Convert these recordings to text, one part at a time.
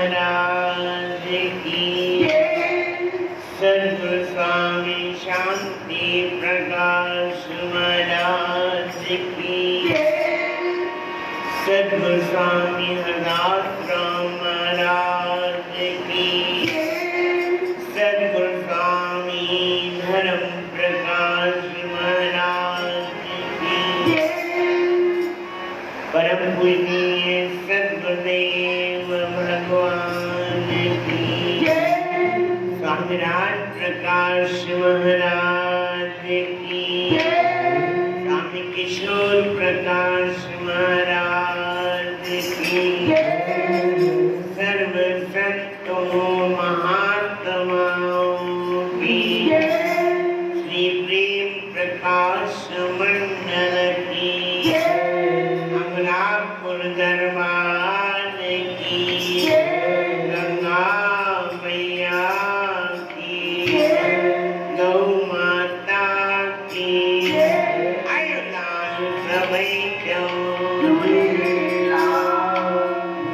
महाराज की। सद्गुरु स्वामी शांति प्रकाश महाराज की। सद्गुरु स्वामी हरदासराम महाराज की। सद्गुरु स्वामी धर्म प्रकाश महाराज की। परम पूजनीय सद्गुरुदेव भगवान की। स्वामीनाथ प्रकाश महाराज की। स्वामी किशोर प्रकाश महाराज की। सर्व संतों महात्माओं की। श्री प्रेम प्रकाश मंडल की। अमलापुर दरबार की। गंगा मैया की। गौ माता की। आयुर्दान प्रवैक्यो।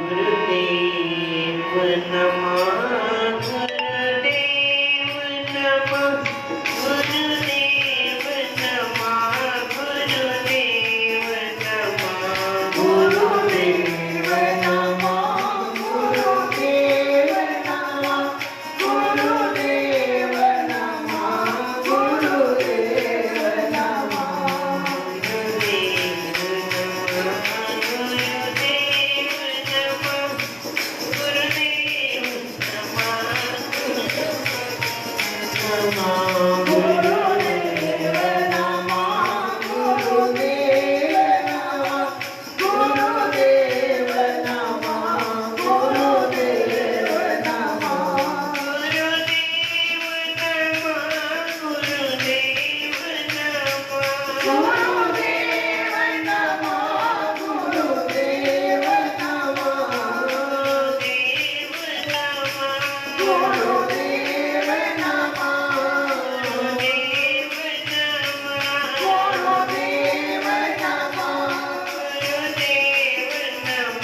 गुरुदेव नमः। गुरुदेव नमः। गुरुदेव नमः। गुरुदेव नमः। गुरुदेव नमः। गुरुदेव नमः। गुरुदेव नमः। गुरुदेव नमः। गुरुदेव नमः। गुरुदेव नमः। गुरुदेव नमः। गुरुदेव नमः। गुरुदेव नमः। गुरुदेव नमः। गुरुदेव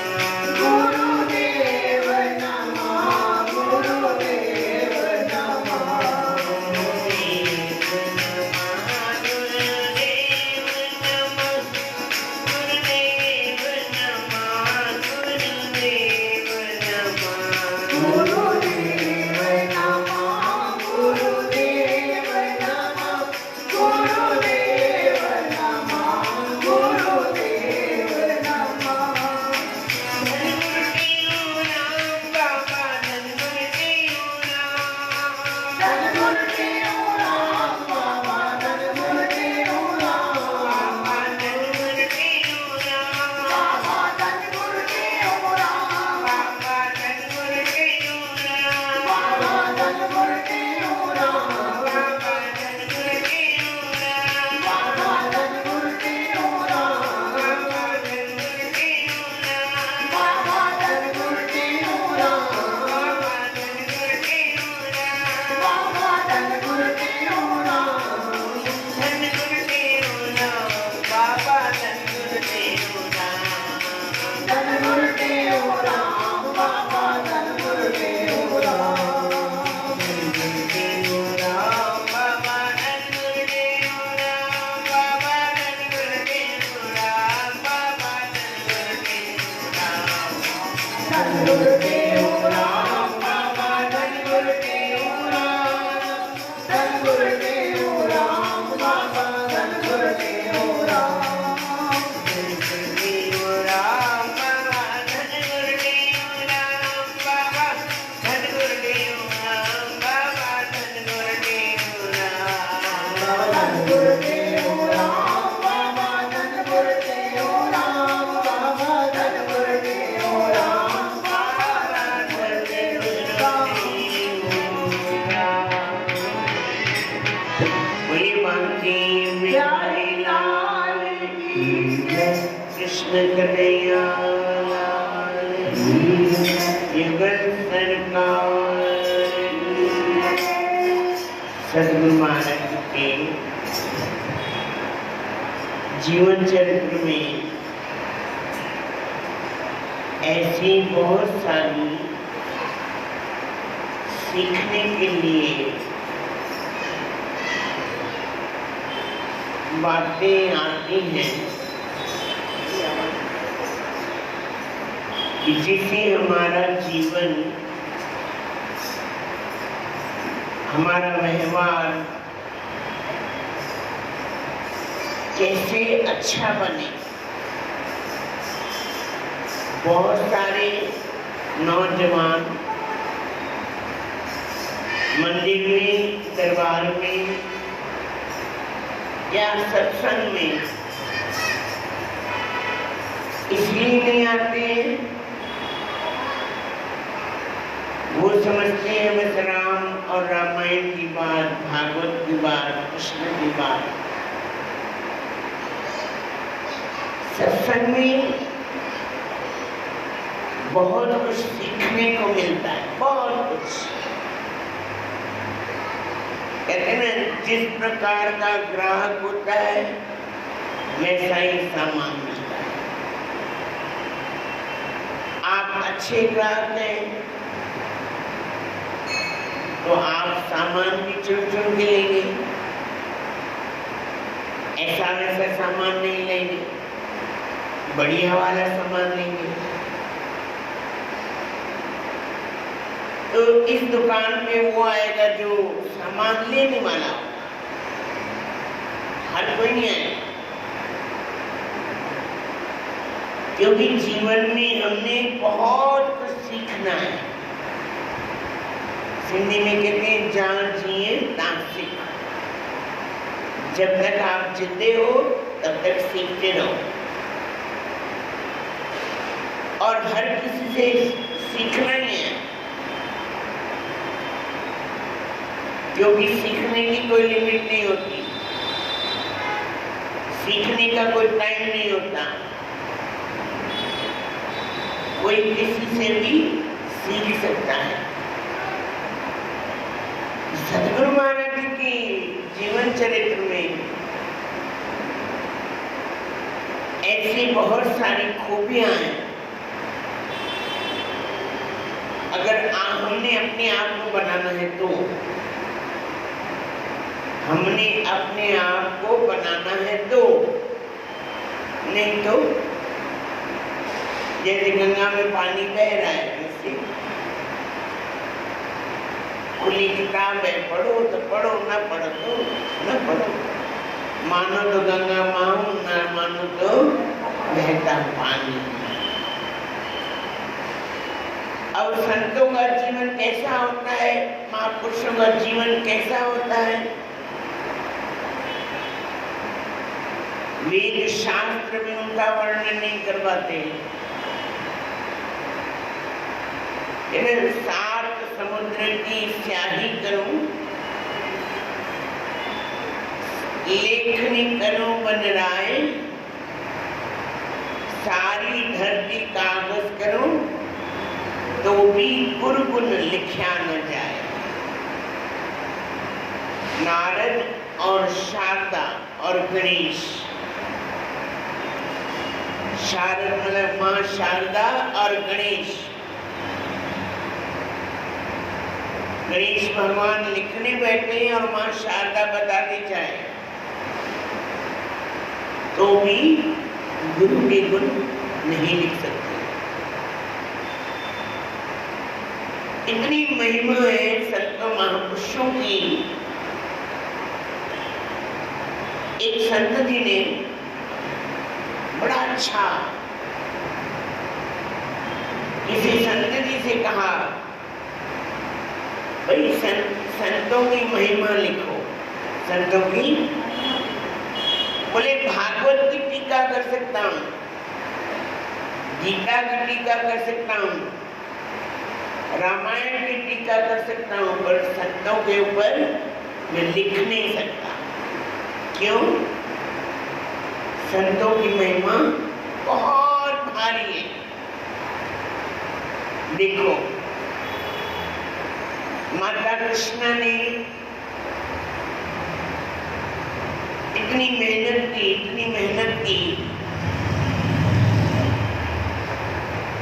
नमः। गुरुदेव नमः। गुरुदेव नमः। गुरुदेव गुरुदेव नमः। गुरुदेव नमः। गुरुदेव नमः। गुरुदेव नमः। सद्गुरु देव राम बाबा। सद्गुरु देव राम बाबा। सद्गुरु देव राम बाबा। सद्गुरु देव राम बाबा। सद्गुरु देव राम बाबा। सद्गुरु देव राम बाबा। सद्गुरु देव राम बाबा। सद्गुरु देव राम बाबा। सद्गुरु देव राम बाबा। सद्गुरु देव कृष्ण कन्हैया युगल सरकार। सद्गुरु महाराज के जीवन चरित्र में ऐसी बहुत सारी सीखने के लिए बातें आती हैं कि जिससे हमारा जीवन, हमारा व्यवहार कैसे अच्छा बने। बहुत सारे नौजवान मंदिर में, दरबार में या सत्संग में इसलिए नहीं आते हैं, वो समझते हैं बस राम और रामायण की बात, भागवत की बात, कृष्ण की बात। सत्संग में बहुत कुछ सीखने को मिलता है, बहुत कुछ। कहते हैं ना, जिस प्रकार का ग्राहक होता है वैसा ही सामान मिलता है। आप अच्छे ग्राहक हैं तो आप सामान भी चुन चुन के लेंगे, ऐसा वैसा सामान नहीं लेंगे, बढ़िया वाला सामान लेंगे। तो इस दुकान पे वो आएगा जो सामान लेने वाला होगा, हर कोई नहीं आएगा। क्योंकि जीवन में हमने बहुत कुछ सीखना है। हिंदी में कहते हैं जहाँ जिए तहाँ सीखो। जब तक आप जिंदे हो तब तक सीखते रहो, और हर किसी से सीखना ही है, क्योंकि सीखने की कोई लिमिट नहीं होती, सीखने का कोई टाइम नहीं होता। कोई किसी से भी सीख सकता है। सदगुरु महाराज जी की जीवन चरित्र में ऐसी बहुत सारी खूबियां हैं। अगर हमने अपने आप को बनाना है तो, हमने अपने आप को बनाना है तो, नहीं तो जैसे गंगा में पानी बह रहा है वैसे खुली किताब है, पढ़ो तो पढ़ो, ना पढ़ो तो ना पढ़ो। मानो तो गंगा माहू, ना मानो तो बहता पानी। अब संतों का जीवन कैसा होता है, महापुरुषों का जीवन कैसा होता है, वेद शास्त्र में उनका वर्णन नहीं करवाते। सात समुद्र की स्याही करूं, लेखनी करूं बन राय, सारी धरती कागज करूं तो भी गुरगुन लिखा न जाए। नारद और शारदा और गणेश, शारद मतलब माँ शारदा और गणेश, गणेश भगवान लिखने बैठे और माँ शारदा बताती जाए तो भी गुरु के गुण नहीं लिख सकते। इतनी महिमा है संतों महापुरुषों की। एक संत जी ने बड़ा अच्छा किसी संत जी से कहा, भाई संतों की महिमा लिखो। संतों की, बोले भागवत की टीका कर सकता हूँ, गीता की टीका कर सकता हूँ, रामायण की टीका कर सकता हूँ, पर संतों के ऊपर मैं लिख नहीं सकता। क्यों? संतों की महिमा बहुत भारी है। देखो, माता कृष्णा ने इतनी मेहनत की, इतनी मेहनत की,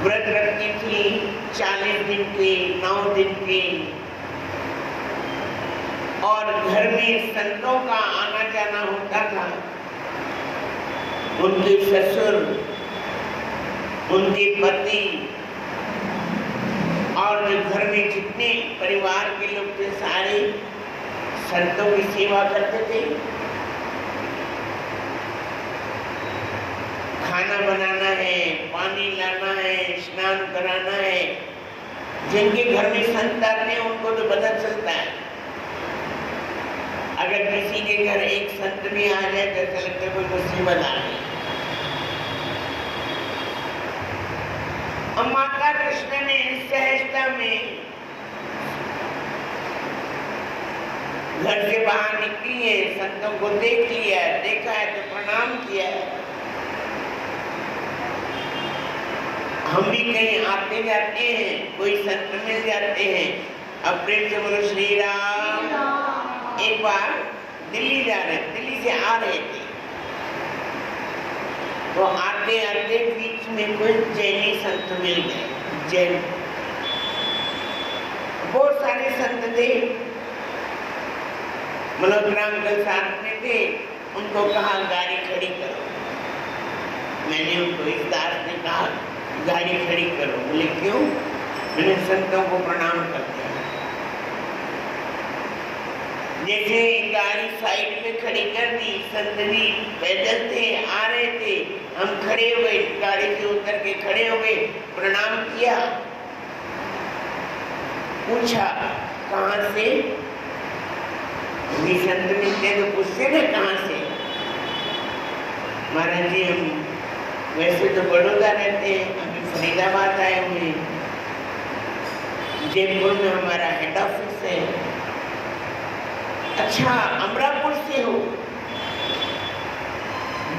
व्रत रखती थी 40 दिन के, 9 दिन के, और घर में संतों का आना जाना होता था। उनके ससुर, उनके पति और घर में जितने परिवार के लोग थे सारे संतों की सेवा करते थे। खाना बनाना है, पानी लाना है, स्नान कराना है। जिनके घर में संत आते हैं उनको तो पता चलता है। अगर किसी के घर एक संत भी आ जाए तो ऐसा लगता है कोई मुसीबत आ गई। और माता कृष्ण ने सहजता में घर से बाहर निकली है, संतों को देख लिया, देखा है तो प्रणाम किया है। हम भी कहीं आते जाते हैं, कोई संत मिल जाते हैं, अब प्रेम से बोलो श्री राम। एक बार दिल्ली जा रहे, दिल्ली से आ रहे थे, तो आते आते बीच में कोई जैनी संत मिल गए। जैन बहुत सारे संत थे, मल्होत्रा अंकल साथ में थे। उनको कहा गाड़ी खड़ी करो। मैंने उनको इस दास ने कहा गाड़ी खड़ी करो। बोले क्यों? मैंने संतों को प्रणाम करते हैं। जैसे गाड़ी साइड में खड़ी कर दी, संत जी पैदल थे, आ रहे थे, हम खड़े हुए, गाड़ी से उतर के खड़े हो गए, प्रणाम किया, पूछा कहाँ से? संत मिलते तो पूछते ना कहाँ से? महाराज जी हम वैसे तो बड़ौदा रहते हैं, अभी फरीदाबाद आए हुए हैं, जयपुर में हमारा हेड ऑफिस है। अच्छा अमरापुर से हो?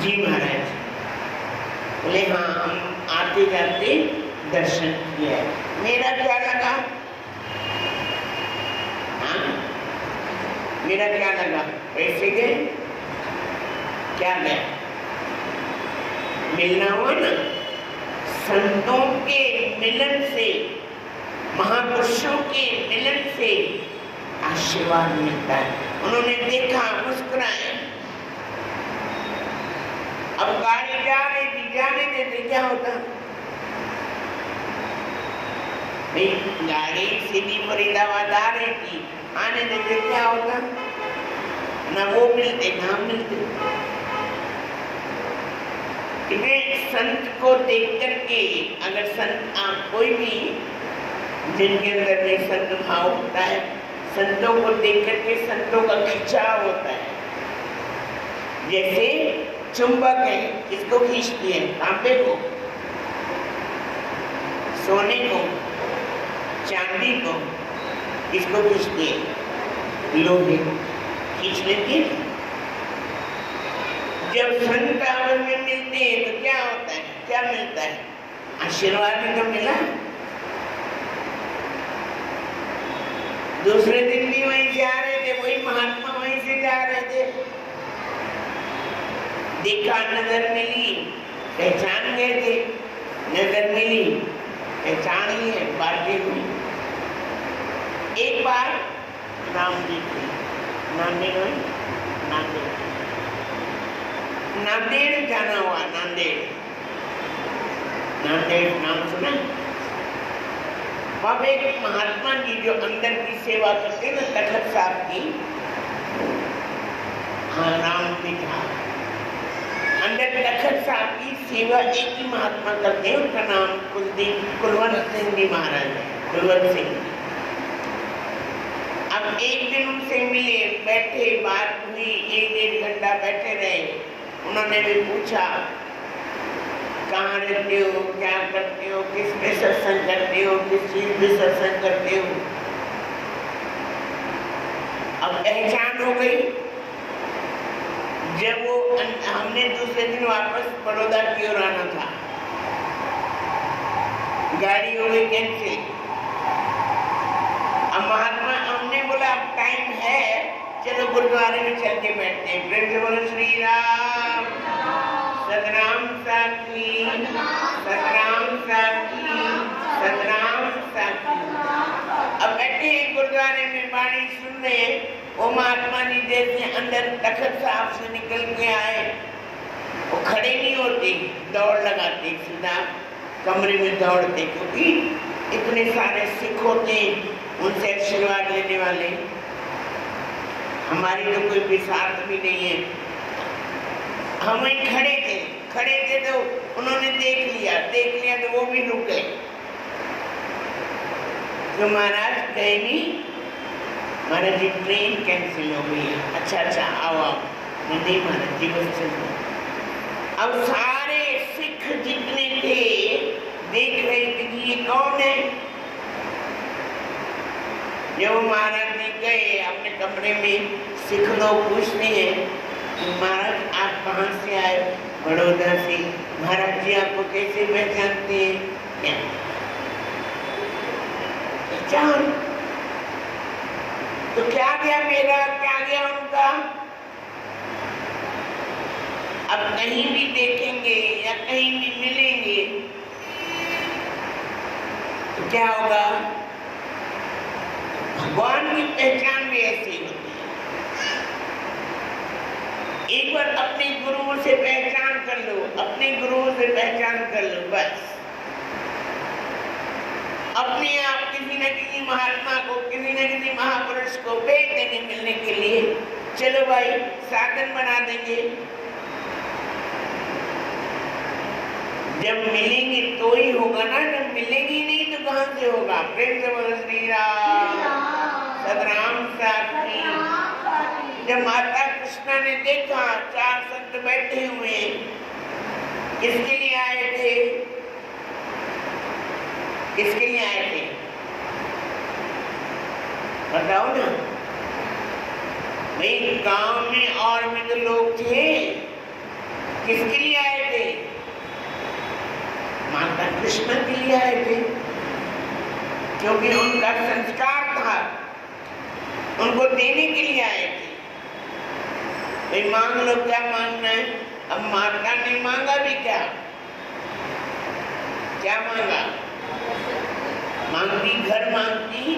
जी महाराज। बोले हाँ, हम आते जाते दर्शन किया। मेरा क्या लगा? हाँ मेरा क्या लगा? पैसे गए? क्या गया? मिलना हुआ ना। संतों के मिलन से, महापुरुषों के मिलन से आशीर्वाद मिलता है। उन्होंने देखा, मुस्कुराए। अब गाड़ी जा रही थी, जाने देते क्या होता? नहीं, गाड़ी सीधी फरीदाबाद आ रही थी, आने देते क्या होता? ना वो मिलते ना हम मिलते। संत को देख करके, अगर संत कोई भी जिनके अंदर में संत भाव होता है, संतों को देख करके संतों का खिंचाव होता है। जैसे चुंबक है, किसको खींचती है? तांबे को, सोने को, चांदी को। किसको खींचती है? लोहे को खींच लेती है। जब संत आपस में मिलते हैं तो क्या होता है? क्या मिलता है? आशीर्वाद ही तो मिला। दूसरे दिन भी वहीं से आ रहे थे, वही महात्मा वहीं से जा रहे थे, देखा, नजर मिली, पहचान गए थे। नजर मिली, पहचान लिए, बातें हुई। एक बार नामदेव नांदेड़ जाना हुआ। नांदेड़ नाम सुना? वहां एक महात्मा जी जो अंदर की सेवा करते ना, तखत साहब की, हाँ नाम दिखा, अंदर तखत साहब की सेवा एक ही महात्मा करते हैं। उनका नाम कुलवंत सिंह जी महाराज है। कुलवंत सिंह। अब एक दिन उनसे मिले, बैठे, बात हुई, 1-1.5 घंटा बैठे रहे। उन्होंने भी पूछा कहाँ रहते हो, क्या करते हो, किस में सत्संग करते हो, किस चीज में सत्संग करते हो। अब पहचान हो गई। जब वो हमने दूसरे दिन वापस बड़ौदा की ओर आना था, गाड़ी हो गई कैंसिल। अब महात्मा, हमने बोला अब टाइम है, चलो गुरुद्वारे में चल के बैठते हैं। प्रेम से बोलो श्री राम। सतराम साखी, सतराम साखी। गुरुद्वारे में वाणी सुन रहे हैं, वो महात्मा जी जैसे अंदर तखत साहब से निकल के आए, वो खड़े नहीं होते, दौड़ लगाते, सीधा कमरे में दौड़ते, क्योंकि इतने सारे सिख होते उनसे आशीर्वाद लेने वाले। हमारी तो कोई विसात भी नहीं है। हम वहीं खड़े थे तो उन्होंने देख लिया तो वो भी रुक गए। तो महाराज गए नहीं, महाराज जी ट्रेन कैंसिल हो गई है। अच्छा आओ नहीं महाराज जी बस चलो। अब सारे सिख जितने थे देख रहे थे कि ये कौन है। जब महाराज जी गए अपने कमरे में, सिख लोग पूछते हैं महाराज आप कहाँ से आए? बड़ौदा से। महाराज जी आपको कैसे पहचानते हैं? पहचान तो क्या गया मेरा, क्या गया उनका? अब कहीं भी देखेंगे या कहीं भी मिलेंगे तो क्या होगा? भगवान की पहचान भी ऐसी होती है। एक बार अपने गुरुओं से पहचान कर लो, अपने गुरुओं से पहचान कर लो, बस अपने आप किसी न किसी महात्मा को, किसी न किसी महापुरुष को भेज देंगे मिलने के लिए। चलो भाई साधन बना देंगे। जब मिलेंगे तो ही होगा ना, जब मिलेंगे नहीं तो कहां से होगा? प्रेम से बोलो श्री राम सतराम साखी। जब माता कृष्णा ने देखा 4 संत बैठे हुए, किसके लिए आए थे? किसके लिए आए थे बताओ ना भाई। गांव में और भी तो लोग थे, किसके लिए आए थे? माता कृष्ण के लिए आए थे, क्योंकि उनका संस्कार था, उनको देने के लिए आए थे। भाई मांग लो, क्या मांगना है? अब माता ने मांगा भी क्या? क्या मांगा? मांगती घर मांगती,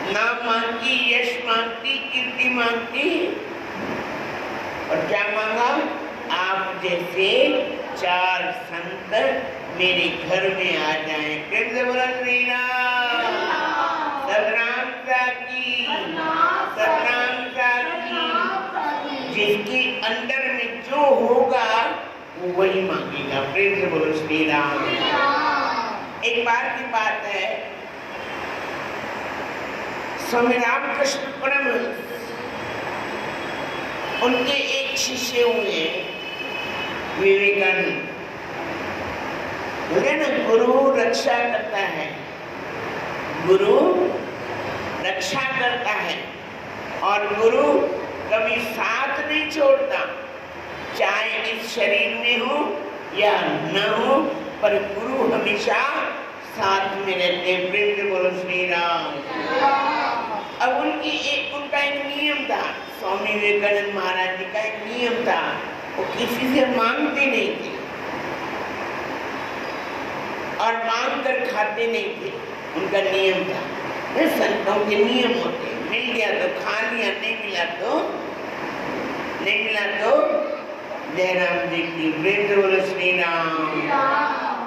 नाम मांगती, यश मांगती, कीर्ति मांगती, और क्या मांगा? आप जैसे 4 संत मेरे घर में आ जाएं। प्रेम से बोला श्री राम सतराम साखी, सतराम साखी। जिसके अंदर में जो होगा वो वही मांगेगा। प्रेम से बोलो श्री राम। एक बार की बात है, स्वामी रामकृष्ण परमहंस, उनके एक शिष्य हुए विवेकानंद। बोले ना गुरु रक्षा करता है, गुरु रक्षा करता है, और गुरु कभी साथ नहीं छोड़ता, चाहे इस शरीर में हो या न हो, पर गुरु हमेशा साथ में रहते हैं। प्रेम से बोलो श्री राम। अब उनका एक नियम था, स्वामी विवेकानंद महाराज जी का एक नियम था, वो किसी से मांगते नहीं थे और मांग कर खाते नहीं थे। उनका नियम था, संतों के नियम होते, मिल गया तो खा लिया, नहीं मिला तो जयराम जी की। प्रेम से बोलो श्री राम।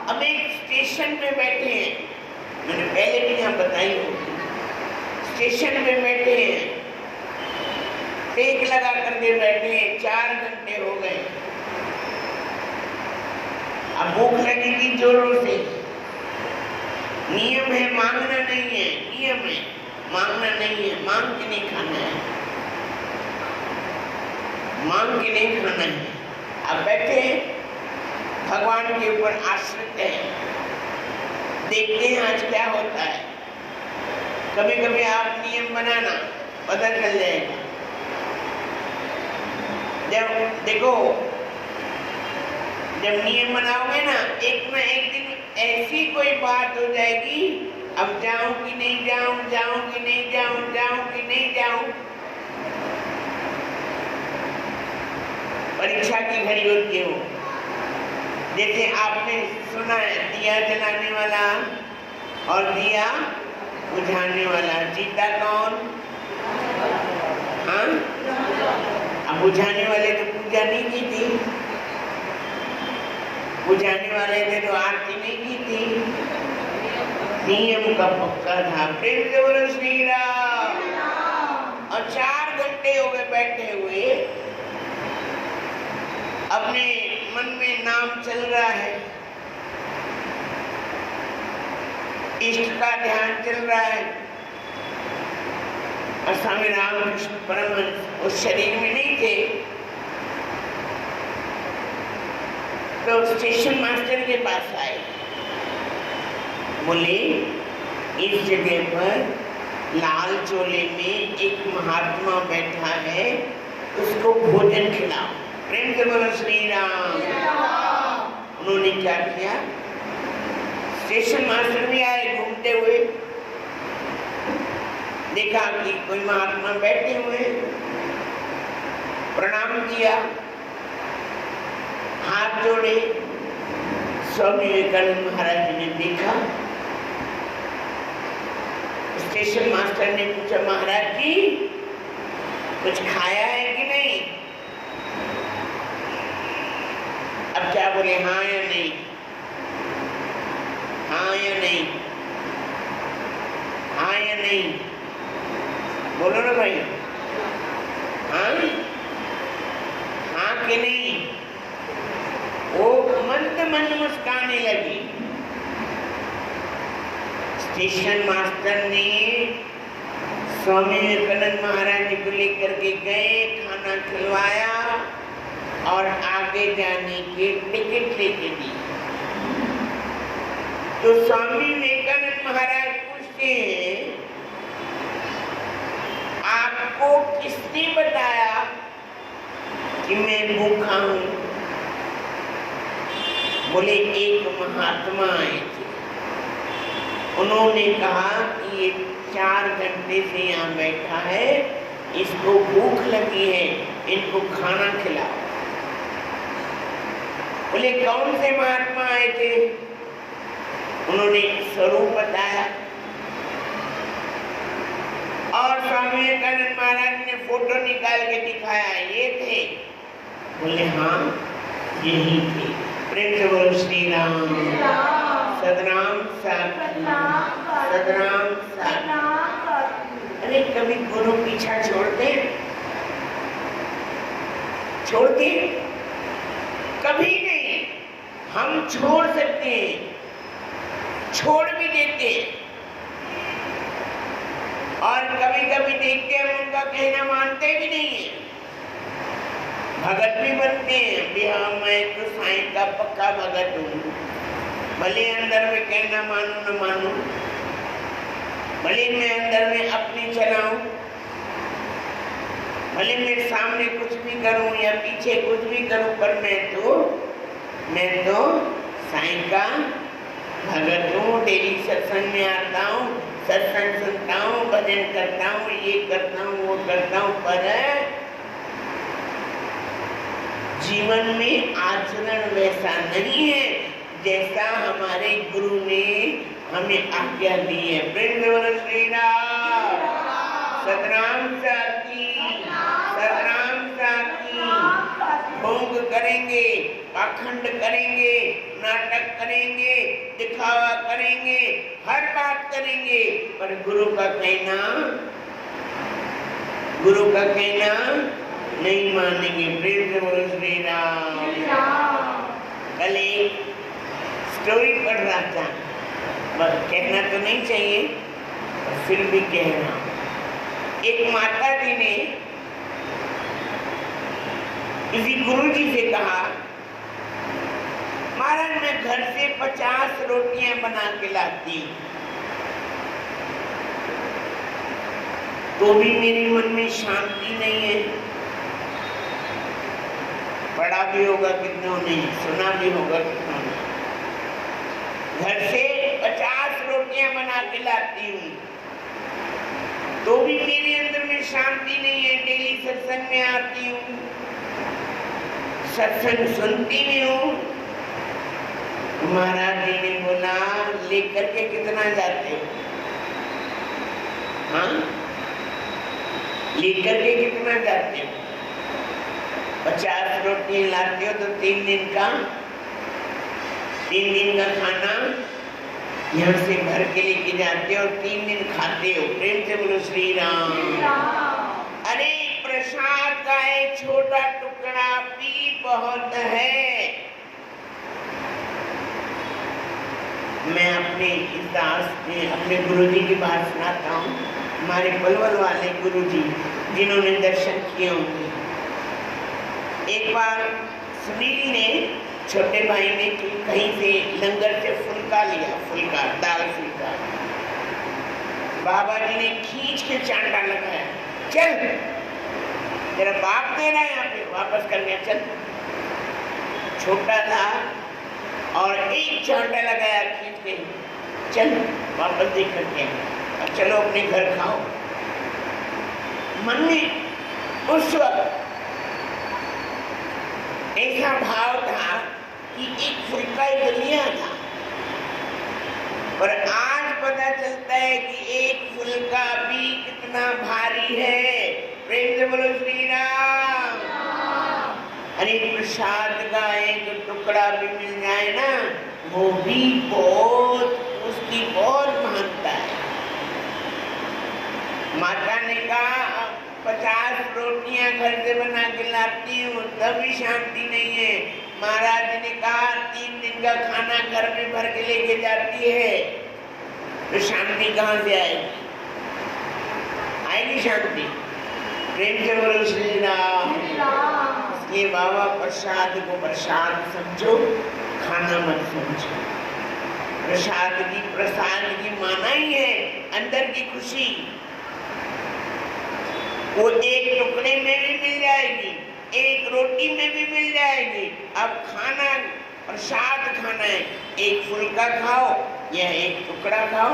अब एक स्टेशन पे बैठे हैं, मैंने पहले भी यहाँ बताई होगी, स्टेशन पे बैठे हैं, टेक लगा करके बैठे हैं, 4 घंटे हो गए। अब भूख लगेगी जोरों से। नियम है मांगना नहीं है, नियम है मांगना नहीं है, मांग के नहीं खाना है, मांग के नहीं खाना है। अब बैठे भगवान के ऊपर आश्रित है, देखते हैं आज क्या होता है। कभी कभी आप नियम बनाना, पता चल जाएगा। जब देखो, जब नियम बनाओगे ना, एक न एक दिन ऐसी कोई बात हो जाएगी, अब जाऊं कि नहीं जाऊं, जाऊं कि नहीं जाऊं, जाऊं कि नहीं जाऊं। परीक्षा की घड़ी होती हो, जैसे आपने सुना है दिया जलाने वाला और दिया बुझाने वाला। जीता कौन? हाँ, अब बुझाने वाले तो पूजा नहीं की थी, बुझाने वाले ने तो आरती नहीं की थी। नियम का पक्का था। प्रेम से बोलो श्री राम। और 4 घंटे हो गए बैठे हुए, अपने मन में नाम चल रहा है, इष्ट का ध्यान चल रहा है। और स्वामी रामकृष्ण परमहंस उस शरीर में नहीं थे, तो स्टेशन मास्टर के पास आए, बोले इस जगह पर लाल चोले में एक महात्मा बैठा है, उसको भोजन खिलाओ। प्रेम से बोलो श्री राम। उन्होंने क्या किया, स्टेशन मास्टर भी आए घूमते हुए, देखा कि कोई महात्मा बैठे हुए, प्रणाम किया, हाथ जोड़े। स्वामी विवेकानंद महाराज जी ने देखा, स्टेशन मास्टर ने पूछा, महाराज जी कुछ खाया है कि नहीं? अब क्या बोले, हाँ या नहीं, हाँ या नहीं, हाँ या नहीं, बोलो ना भाई, हाँ हाँ कि नहीं? वो मंद मंद मुस्काने लगी। स्टेशन मास्टर ने स्वामी विवेकानंद महाराज जी को लेकर के गए, खाना खिलवाया और आगे जाने की टिकट लेके दी। तो स्वामी विवेकानंद महाराज पूछते हैं, आपको किसने बताया कि मैं भूखा हूं? बोले एक महात्मा आए थे, उन्होंने कहा कि ये 4 घंटे से यहाँ बैठा है, इसको भूख लगी है, इनको खाना खिलाओ। बोले कौन से महात्मा आए थे? उन्होंने स्वरूप बताया और स्वामी विवेकानंद महाराज ने फोटो निकाल के दिखाया, ये थे। बोले हाँ यही थे। प्रेम से बोलो श्री राम। सदनाम साखी, सदनाम साखी। अरे कभी गुरु पीछा छोड़ते? छोड़ते? कभी नहीं। हम छोड़ सकते हैं, छोड़ भी देते हैं, और कभी कभी देखते हैं उनका कहना मानते भी नहीं है, भगत भी बनते हैं। भी हाँ मैं तो साईं का पक्का भगत हूँ, भले अंदर में कहना मानू न मानू, भले मैं अंदर में अपनी चलाऊं, भले मैं सामने कुछ भी करूं या पीछे कुछ भी करूं, पर मैं तो साईं का भगत हूँ। डेली सत्संग में आता हूँ, सत्संग सुनता हूँ, भजन करता हूँ, ये करता हूँ, वो करता हूँ, पर जीवन में आचरण वैसा नहीं है जैसा हमारे गुरु ने हमें आज्ञा दी है। प्रेम से बोलो श्री राम। सतनाम साखी, सतनाम साखी। ढोंग करेंगे, पाखंड करेंगे, नाटक करेंगे, दिखावा करेंगे, हर बात करेंगे, पर गुरु का कहना नहीं मानेंगे। प्रेम से बोलो श्री राम। कल एक स्टोरी पढ़ रहा था, कहना तो नहीं चाहिए फिर भी कह रहा हूं। एक माता जी ने किसी गुरु जी से कहा, महाराज मैं घर से 50 रोटियां बना के लाती, तो भी मेरे मन में शांति नहीं है। पढ़ा भी होगा कितनों ने, सुना भी होगा कितनों ने। घर से 50 रोटियां बना के लाती हूँ, तो भी मेरे अंदर में शांति नहीं है। डेली सत्संग में आती हूँ, सत्संग सुनती भी हूँ। महाराज जी ने बोला, लेकर के कितना जाते हो? हाँ, लेकर के कितना जाते हो? 50 रोटी लाते हो तो 3 दिन का खाना यहाँ से भर के लेके जाते हो और 3 दिन खाते हो। प्रेम से बोलो श्री राम। अरे प्रसाद का एक छोटा टुकड़ा भी बहुत है। मैं अपने गुरुजी की बात सुनाता हूँ। हमारे पलवल वाले गुरुजी जिन्होंने दर्शन किए होंगे। एक बार सुनील ने, छोटे भाई ने कहीं से लंगर से फुल्का लिया, दाल फुल्का। बाबा जी ने खींच के चांटा लगाया, चल तेरा बाप दे रहा है, यहाँ पे वापस कर गया, चल। छोटा था और एक चांटा लगाया खींच के, चल वापस दे करके, अब चलो अपने घर खाओ। मन में उस वक्त ऐसा भाव था कि एक फुल्का ही लिया था, पर आज पता चलता है कि एक फुल्का भी कितना भारी है। प्रेम से बोलो श्री राम। अरे प्रसाद का एक टुकड़ा भी मिल जाए ना, वो भी उसकी बहुत महानता है। माता ने कहा 50 रोटियां घर से बना के लाती हूँ तब भी शांति नहीं है। महाराज जी ने कहा 3 दिन का खाना घर में भर के लेके जाती है तो शांति कहाँ से आएगी? आएगी शांति? प्रेम से बोलो श्री राम। इसलिए बाबा प्रसाद को प्रसाद समझो, खाना मत समझो। प्रसाद की माना ही है अंदर की खुशी। वो एक टुकड़े में भी मिल जाएगी, एक रोटी में भी मिल जाएगी। अब खाना प्रसाद खाना है, एक फुल्का खाओ या एक टुकड़ा खाओ,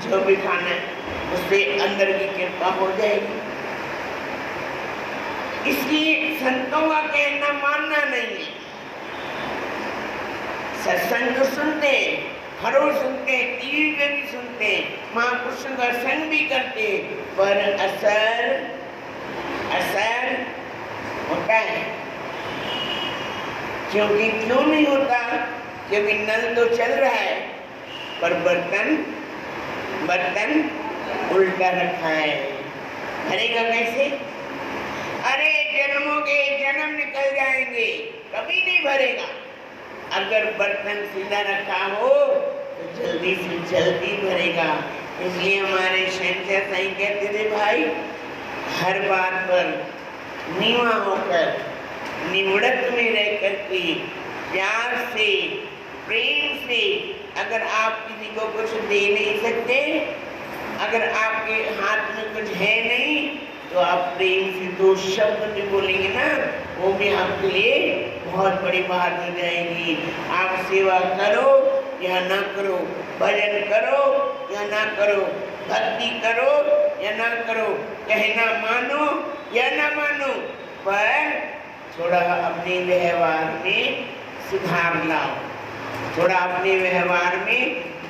जो भी खाना है उससे अंदर की कृपा हो जाएगी। इसलिए संतों का कहना मानना नहीं है। सत्संग सुनते, हरोज सुनते, टीवी पे भी सुनते, महापुरुषों का संग भी करते, पर असर होता है। क्यों नहीं होता? क्योंकि नल तो चल रहा है पर बर्तन उल्टा रखा है। भरेगा कैसे? अरे जन्मों के जन्म निकल जाएंगे, कभी नहीं भरेगा। अगर बर्तन सीधा रखा हो तो जल्दी से जल्दी भरेगा। इसलिए हमारे शहंशाह साईं कहते थे, भाई हर बात पर नीवा होकर, निवड़त में रह करके, प्यार से, प्रेम से, अगर आप किसी को कुछ दे नहीं सकते, अगर आपके हाथ में कुछ है नहीं, तो आप प्रेम से 2 शब्द भी बोलेंगे ना, वो भी आपके लिए बहुत बड़ी बात हो जाएगी। आप सेवा करो या ना करो, भजन करो या ना करो, भक्ति करो या ना करो, कहना मानो या ना मानो, पर थोड़ा अपने व्यवहार में सुधार लाओ। थोड़ा अपने व्यवहार में,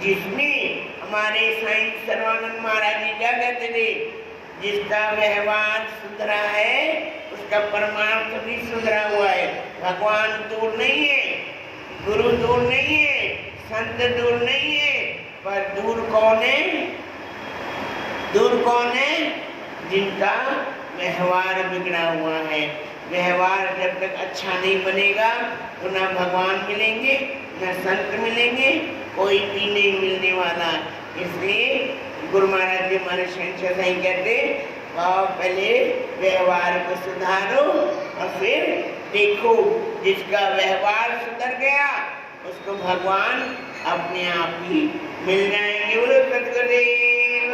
जिसमें हमारे साईं सर्वानंद महाराज जी क्या कहते थे, जिसका व्यवहार सुधरा है उसका परमार्थ भी सुधरा हुआ है। भगवान दूर नहीं है, गुरु दूर नहीं है, संत दूर नहीं है, पर दूर कौन है? जिनका व्यवहार बिगड़ा हुआ है। व्यवहार जब तक अच्छा नहीं बनेगा तो ना भगवान मिलेंगे, ना संत मिलेंगे, कोई भी नहीं मिलने वाला। इसलिए गुरु महाराज जी हमारे शहंशाह साईं कहते, पहले व्यवहार को सुधारो और फिर देखो, जिसका व्यवहार सुधर गया उसको भगवान अपने आप ही मिल जाएंगे। बोलो सद्गुरुदेव।